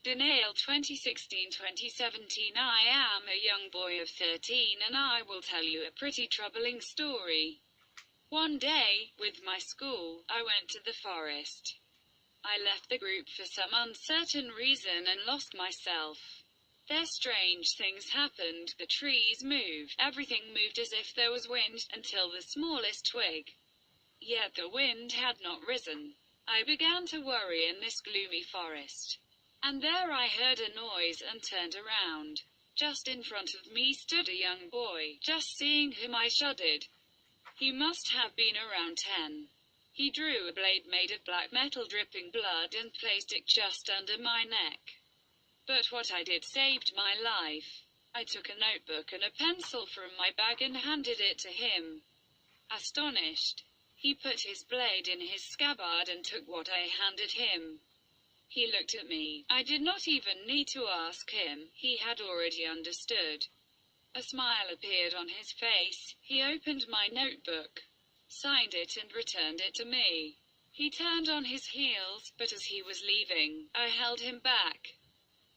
Danaël 2016-2017. I am a young boy of 13 and I will tell you a pretty troubling story. One day, with my school, I went to the forest. I left the group for some uncertain reason and lost myself. There strange things happened, the trees moved, everything moved as if there was wind, until the smallest twig. Yet the wind had not risen. I began to worry in this gloomy forest. And there I heard a noise and turned around. Just in front of me stood a young boy. Just seeing him I shuddered. He must have been around 10. He drew a blade made of black metal dripping blood and placed it just under my neck. But what I did saved my life. I took a notebook and a pencil from my bag and handed it to him. Astonished, he put his blade in his scabbard and took what I handed him. He looked at me. I did not even need to ask him. He had already understood. A smile appeared on his face. He opened my notebook, signed it and returned it to me. He turned on his heels, but as he was leaving, I held him back.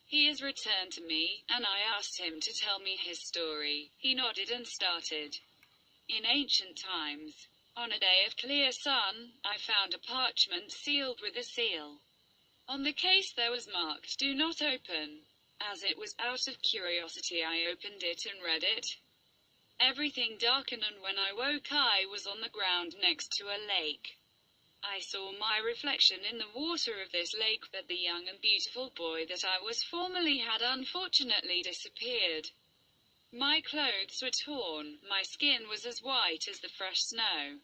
He has returned to me, and I asked him to tell me his story. He nodded and started. In ancient times, on a day of clear sun, I found a parchment sealed with a seal. On the case there was marked, "Do not open." As it was out of curiosity I opened it and read it. Everything darkened and when I woke I was on the ground next to a lake. I saw my reflection in the water of this lake, but the young and beautiful boy that I was formerly had unfortunately disappeared. My clothes were torn, my skin was as white as the fresh snow.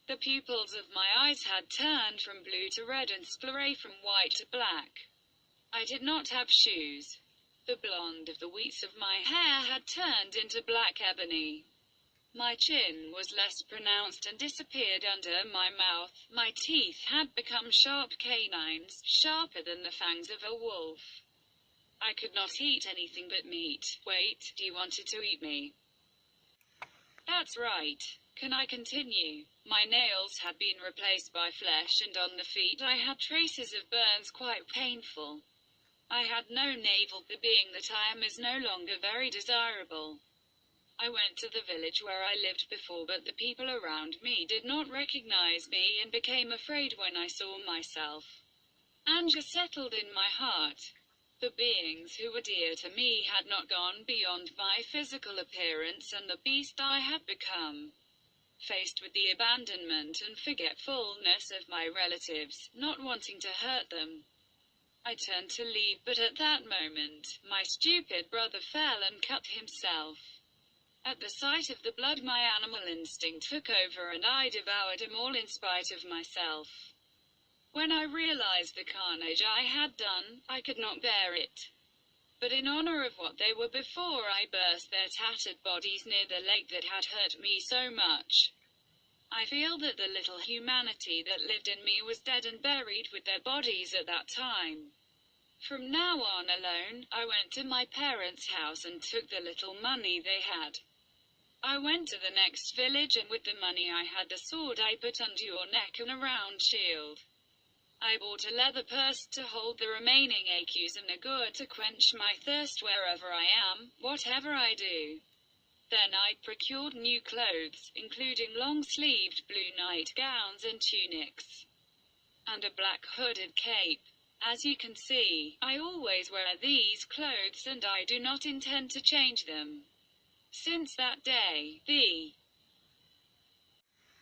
The pupils of my eyes had turned from blue to red and sclera from white to black. I did not have shoes. The blonde of the wheats of my hair had turned into black ebony. My chin was less pronounced and disappeared under my mouth. My teeth had become sharp canines, sharper than the fangs of a wolf. I could not eat anything but meat. Wait, you wanted to eat me? That's right. Can I continue? My nails had been replaced by flesh and on the feet I had traces of burns quite painful. I had no navel, the being that I am is no longer very desirable. I went to the village where I lived before, but the people around me did not recognize me and became afraid when I saw myself. Anger settled in my heart. The beings who were dear to me had not gone beyond my physical appearance and the beast I had become. Faced with the abandonment and forgetfulness of my relatives, not wanting to hurt them, I turned to leave, but at that moment, my stupid brother fell and cut himself. At the sight of the blood my animal instinct took over and I devoured him all in spite of myself. When I realized the carnage I had done, I could not bear it. But in honor of what they were before I burst their tattered bodies near the lake that had hurt me so much. I feel that the little humanity that lived in me was dead and buried with their bodies at that time. From now on alone, I went to my parents' house and took the little money they had. I went to the next village and with the money I had the sword I put under your neck and a round shield. I bought a leather purse to hold the remaining écus and a gourd to quench my thirst wherever I am, whatever I do. Then I procured new clothes, including long-sleeved blue night-gowns and tunics, and a black hooded cape. As you can see, I always wear these clothes and I do not intend to change them. Since that day, the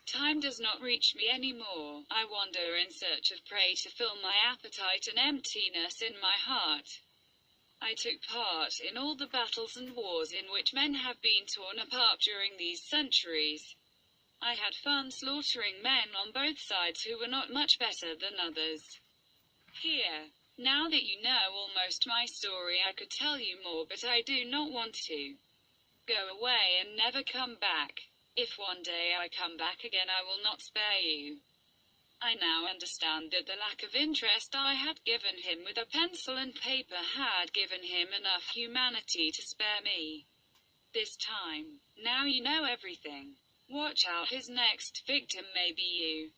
time does not reach me anymore. I wander in search of prey to fill my appetite and emptiness in my heart. I took part in all the battles and wars in which men have been torn apart during these centuries. I had fun slaughtering men on both sides who were not much better than others. Here, now that you know almost my story, I could tell you more, but I do not want to. Go away and never come back. If one day I come back again, I will not spare you. I now understand that the lack of interest I had given him with a pencil and paper had given him enough humanity to spare me. This time, now you know everything. Watch out, his next victim may be you.